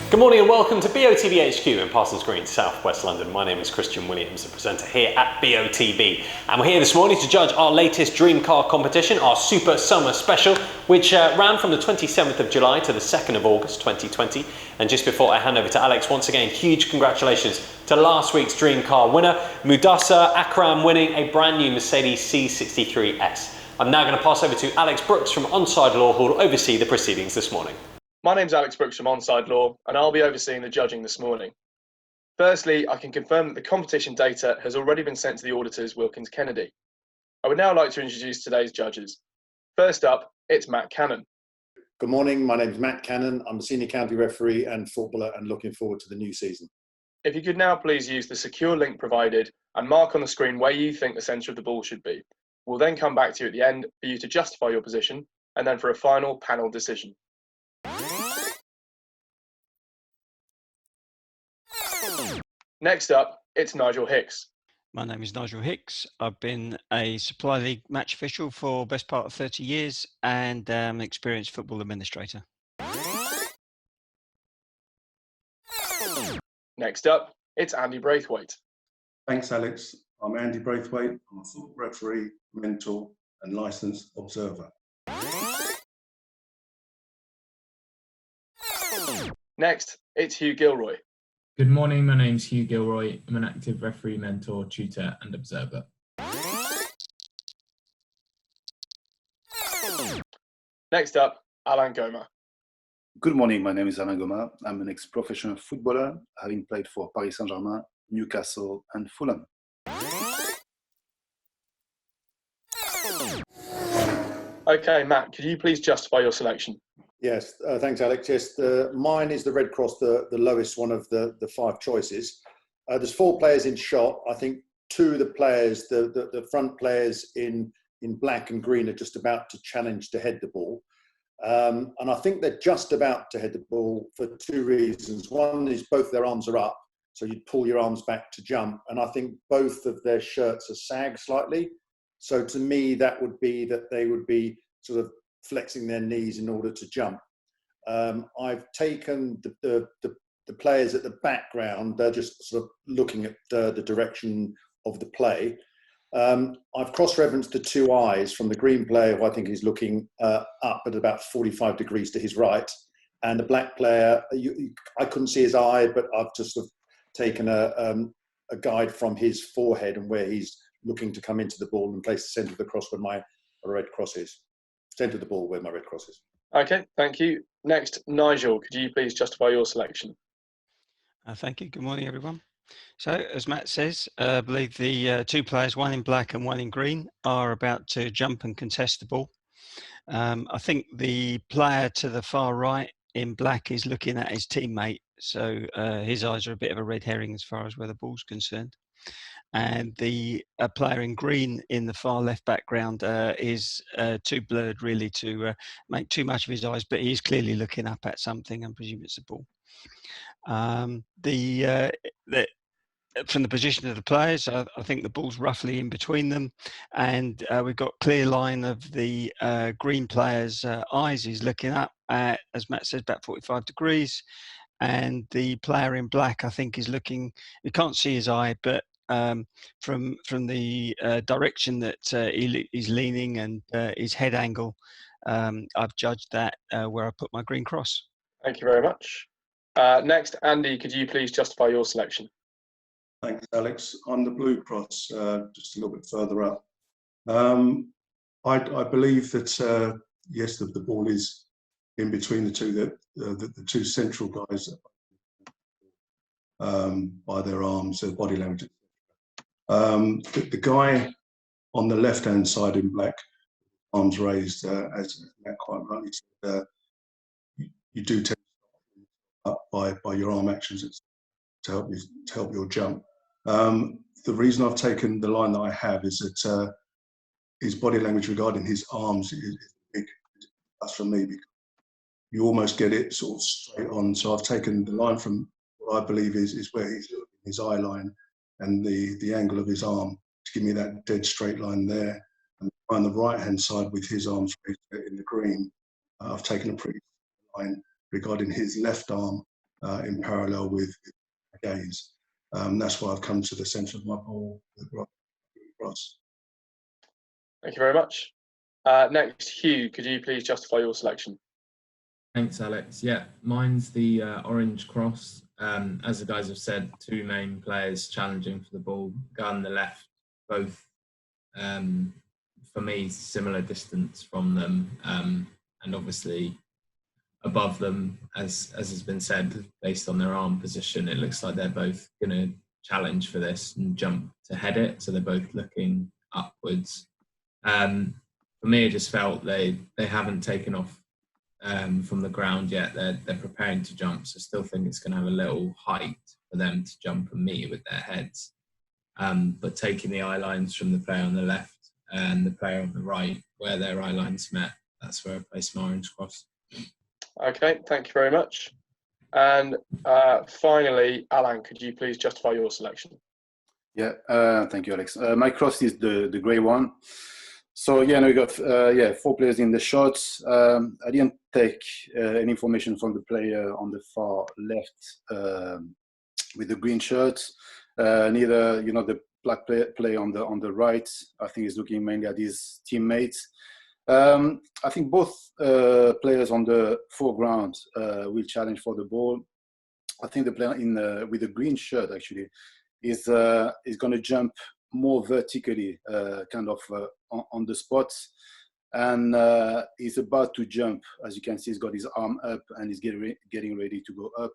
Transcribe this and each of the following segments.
Good morning and welcome to BOTB HQ in Parsons Green, South West London. My name is Christian Williams, the presenter here at BOTB. And we're here this morning to judge our latest dream car competition, our Super Summer Special, which ran from the 27th of July to the 2nd of August 2020. And just before I hand over to Alex, once again, huge congratulations to last week's dream car winner, Mudassar Akram, winning a brand new Mercedes C63S. I'm now going to pass over to Alex Brooks from Onside Law, who will oversee the proceedings this morning. My name's Alex Brooks from Onside Law, and I'll be overseeing the judging this morning. Firstly, I can confirm that the competition data has already been sent to the auditors Wilkins Kennedy. I would now like to introduce today's judges. First up, it's Matt Cannon. Good morning, my name's Matt Cannon. I'm a senior county referee and footballer and looking forward to the new season. If you could now please use the secure link provided and mark on the screen where you think the centre of the ball should be. We'll then come back to you at the end for you to justify your position and then for a final panel decision. Next up, it's Nigel Hicks. My name is Nigel Hicks. I've been a Supply League match official for best part of 30 years and an experienced football administrator. Next up, it's Andy Braithwaite. Thanks, Alex. I'm Andy Braithwaite. I'm a football referee, mentor and licensed observer. Next, it's Hugh Gilroy. Good morning, my name's Hugh Gilroy. I'm an active referee, mentor, tutor and observer. Next up, Alain Goma. Good morning, my name is Alain Goma. I'm an ex-professional footballer, having played for Paris Saint-Germain, Newcastle and Fulham. Okay, Matt, could you please justify your selection? Yes, thanks, Alex. Yes, mine is the Red Cross, the lowest one of the five choices. There's four players in shot. I think two of the players, the front players in black and green, are just about to challenge to head the ball. And I think they're just about to head the ball for two reasons. One is both their arms are up, so you'd pull your arms back to jump. And I think both of their shirts are sagged slightly. So to me, that would be that they would be sort of flexing their knees in order to jump. I've taken the players at the background. They're just sort of looking at the direction of the play. I've cross-referenced the two eyes from the green player, who I think is looking up at about 45 degrees to his right, and the black player, I couldn't see his eye, but I've just sort of taken a guide from his forehead and where he's looking to come into the ball and place the centre of the cross where my red cross is. Centre of the ball where my red cross is. Okay, thank you. Next, Nigel, could you please justify your selection? Thank you. Good morning, everyone. So, as Matt says, I believe the two players, one in black and one in green, are about to jump and contest the ball. I think the player to the far right in black is looking at his teammate, so his eyes are a bit of a red herring as far as where the ball's concerned. And the player in green in the far left background is too blurred really to make too much of his eyes, but he's clearly looking up at something. I presume it's a ball. From the position of the players, I think the ball's roughly in between them, and we've got clear line of the green player's eyes. He's looking up at, as Matt said, about 45 degrees, and the player in black, I think, is looking. You can't see his eye, but from the direction that he's leaning and his head angle, I've judged that where I put my green cross. Thank you very much. Next, Andy, could you please justify your selection? Thanks, Alex. On the blue cross, just a little bit further up. I believe that, yes, the ball is in between the two, the two central guys by their arms, their body language. The guy on the left-hand side in black, arms raised, as Matt quite rightly said, you do tend to up by your arm actions to help your jump. The reason I've taken the line that I have is that his body language regarding his arms is big. That's for me, because you almost get it sort of straight on. So I've taken the line from what I believe is where he's looking, his eye line, and the angle of his arm to give me that dead straight line there. And on the right-hand side with his arms raised in the green, I've taken a pretty line regarding his left arm in parallel with gaze. That's why I've come to the centre of my ball across. Thank you very much. Next, Hugh, could you please justify your selection? Thanks, Alex. Yeah, mine's the orange cross. As the guys have said, two main players challenging for the ball. Guy on the left, both, for me, similar distance from them. And obviously above them, as has been said, based on their arm position, it looks like they're both going to challenge for this and jump to head it. So they're both looking upwards. For me, it just felt they haven't taken off from the ground yet. They're preparing to jump, so I still think it's going to have a little height for them to jump and meet with their heads. But taking the eye lines from the player on the left and the player on the right, where their eye lines met, that's where I place my orange cross. Okay, thank you very much. And finally, Alan, could you please justify your selection? Yeah, thank you, Alex. My cross is the grey one. So yeah, we got 4 players in the shots. I didn't take any information from the player on the far left with the green shirt. Neither, the black player on the right. I think he's looking mainly at his teammates. I think both players on the foreground will challenge for the ball. I think the player with the green shirt actually is going to jump more vertically, on the spot, and he's about to jump. As you can see, he's got his arm up and he's getting ready to go up.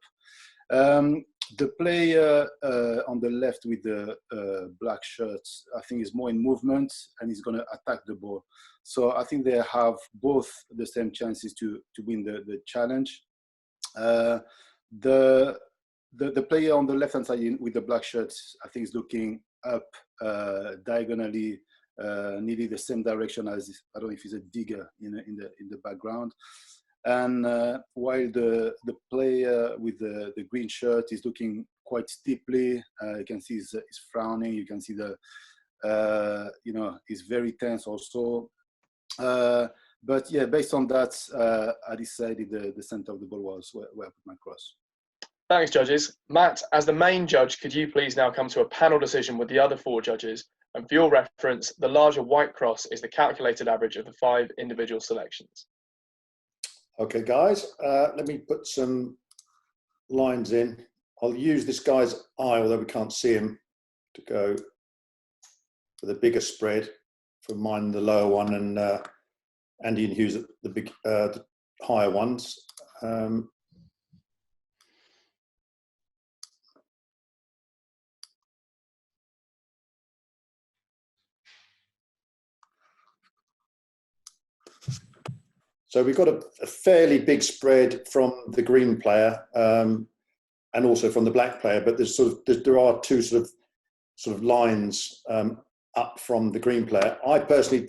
The player on the left with the black shirt, I think, is more in movement and he's going to attack the ball. So I think they have both the same chances to win the challenge. The player on the left hand side with the black shirt, I think, is looking up diagonally, nearly the same direction as, I don't know if he's a digger in the background. And while the player with the green shirt is looking quite steeply, you can see he's frowning. You can see he's very tense also. But yeah, based on that, I decided the center of the ball was where I put my cross. Thanks, judges. Matt, as the main judge, could you please now come to a panel decision with the other 4 judges? And for your reference, the larger white cross is the calculated average of the 5 individual selections. Okay, guys, let me put some lines in. I'll use this guy's eye, although we can't see him, to go for the bigger spread. For mine, the lower one, and Andy and Hugh's the higher ones. So we've got a fairly big spread from the green player and also from the black player, but there are 2 sort of lines up from the green player. I personally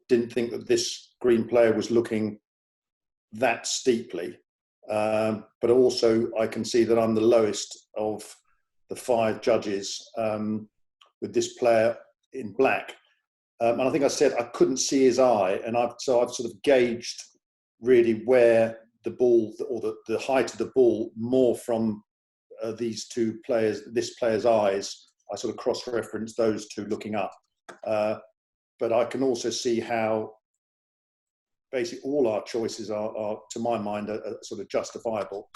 didn't think that this green player was looking that steeply, but also I can see that I'm the lowest of the 5 judges with this player in black. And I think I said I couldn't see his eye, and I've sort of gauged really where the ball, or the height of the ball, more from these 2 players, this player's eyes. I sort of cross-reference those 2 looking up. But I can also see how basically all our choices are to my mind, are sort of justifiable.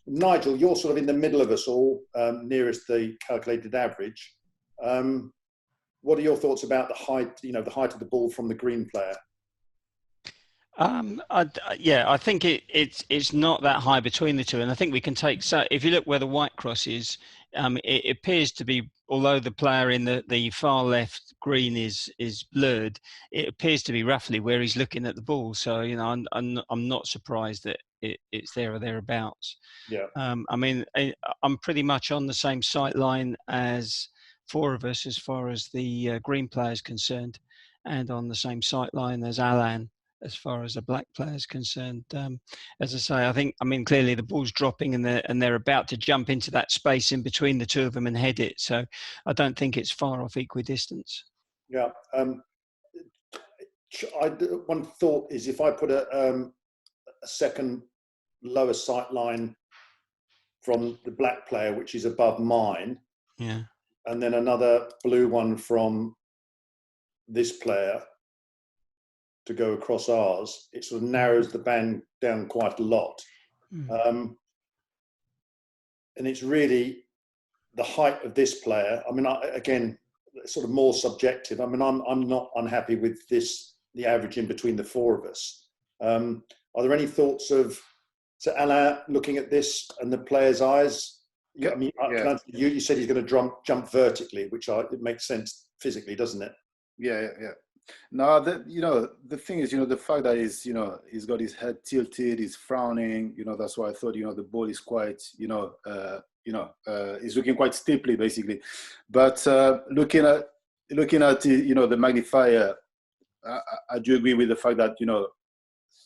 Nigel, you're sort of in the middle of us all, nearest the calculated average. What are your thoughts about the height, the height of the ball from the green player? I think it's not that high between the 2, and I think we can take. So if you look where the white cross is, it appears to be, although the player in the far left green is blurred, it appears to be roughly where he's looking at the ball. So I'm not surprised that it's there or thereabouts. Yeah. I mean, I'm pretty much on the same sight line as 4 of us as far as the green player is concerned, and on the same sight line as Alan as far as the black player is concerned. As I say, clearly the ball's dropping and they're about to jump into that space in between the 2 of them and head it. So I don't think it's far off equidistance. Yeah. One thought is if I put a second lower sight line from the black player, which is above mine. Yeah. And then another blue one from this player to go across ours. It sort of narrows the band down quite a lot. And it's really the height of this player. I mean, again, sort of more subjective. I mean, I'm not unhappy with this, the average in between the four of us. Are there any thoughts of, so Alain, looking at this and the player's eyes? Yeah, I mean, yeah. you said he's going to jump vertically, which it makes sense physically, doesn't it? Yeah. No, the thing is, the fact that he's got his head tilted, he's frowning, that's why I thought, the ball is quite, he's looking quite steeply, basically. But looking at the magnifier, I do agree with the fact that,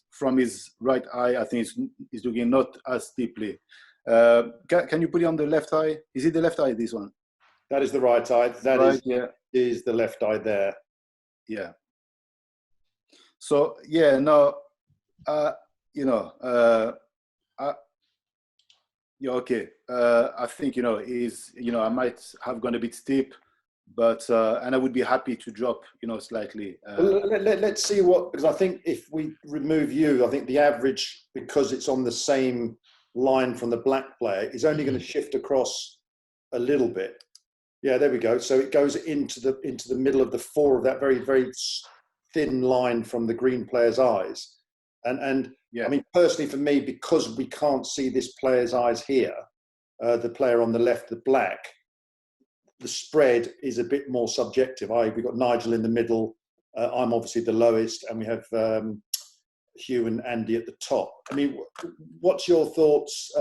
from his right eye, I think he's looking not as steeply. Can you put it on the left eye? Is it the left eye, this one? That is the right eye. That right, yeah. is the left eye there. Yeah. So yeah, no, yeah, okay. I think I might have gone a bit steep, but and I would be happy to drop, slightly. Well, let's see because I think if we remove you, I think the average, because it's on the same line from the black player, is only going to shift across a little bit. Yeah, there we go. So it goes into the middle of the four of that very, very thin line from the green player's eyes. And yeah. I mean, personally for me, because we can't see this player's eyes here, the player on the left, the black, the spread is a bit more subjective. We've got Nigel in the middle. I'm obviously the lowest, and we have Hugh and Andy at the top. I mean, what's your thoughts,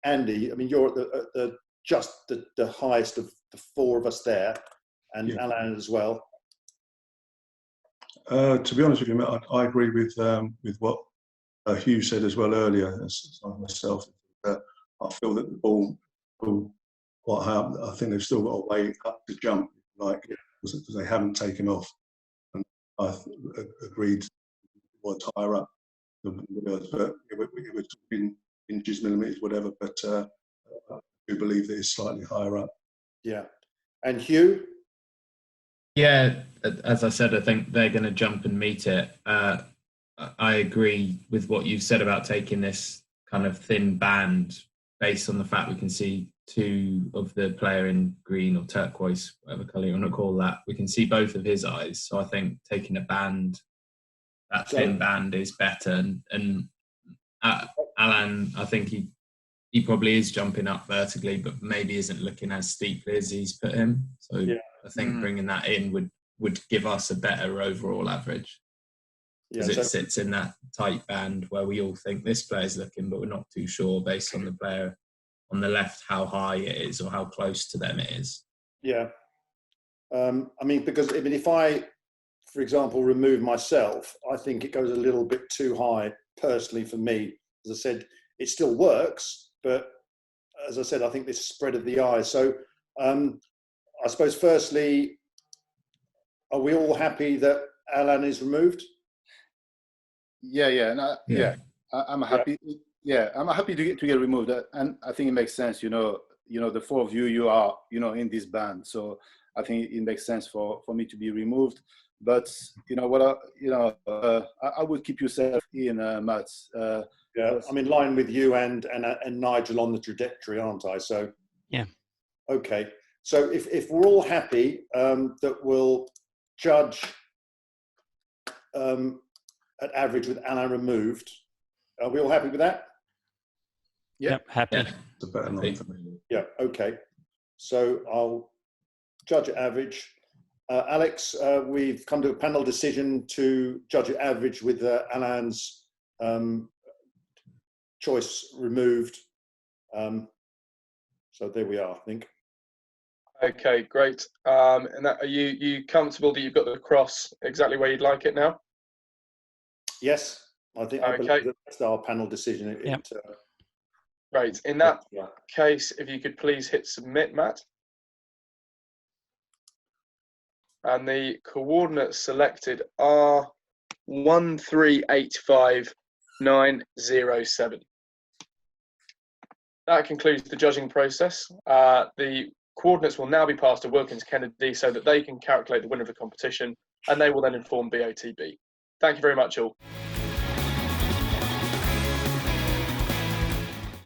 Andy? I mean, you're at just the highest of the four of us there, and yeah. Alain as well. To be honest with you, I agree with what Hugh said as well earlier. As myself, I feel that the ball quite high up. I think they've still got a way up to jump, because they haven't taken off. And I agreed it was higher up than the others, but it was in inches, millimeters, whatever. But I do believe that it's slightly higher up. Yeah. And Hugh? Yeah, as I said, I think they're going to jump and meet it. I agree with what you've said about taking this kind of thin band based on the fact we can see two of the player in green or turquoise, whatever colour you want to call that. We can see both of his eyes. So I think taking a band, that thin band is better. And Alain, I think he probably is jumping up vertically, but maybe isn't looking as steeply as he's put him. So yeah. I think bringing that in would give us a better overall average. Because it sits in that tight band where we all think this player's looking, but we're not too sure based on the player on the left how high it is or how close to them it is. Yeah. I mean, because if I, for example, remove myself, I think it goes a little bit too high personally for me. As I said, it still works, but as I said, I think this spread of the eye. So I suppose firstly, are we all happy that Alain is removed? Yeah. I'm happy. Yeah, I'm happy to get removed, and I think it makes sense. The four of you are in this band, so I think it makes sense for me to be removed. But I would keep yourself in, Matt. Yeah, I'm in line with you and Nigel on the trajectory, aren't I? So yeah. Okay, so if we're all happy that we'll judge at average with Alain removed, are we all happy with that? Yep, happy. It's a better line for me. Yeah, okay. So I'll judge at average. Alex, we've come to a panel decision to judge at average with Alain's choice removed. So there we are, I think. Okay, great. And are you comfortable that you've got the cross exactly where you'd like it now? Yes, I believe that's our panel decision. Yep. Great. In that case, if you could please hit submit, Matt. And the coordinates selected are 1385907. That concludes the judging process. The coordinates will now be passed to Wilkins Kennedy so that they can calculate the winner of the competition, and they will then inform BOTB. Thank you very much all.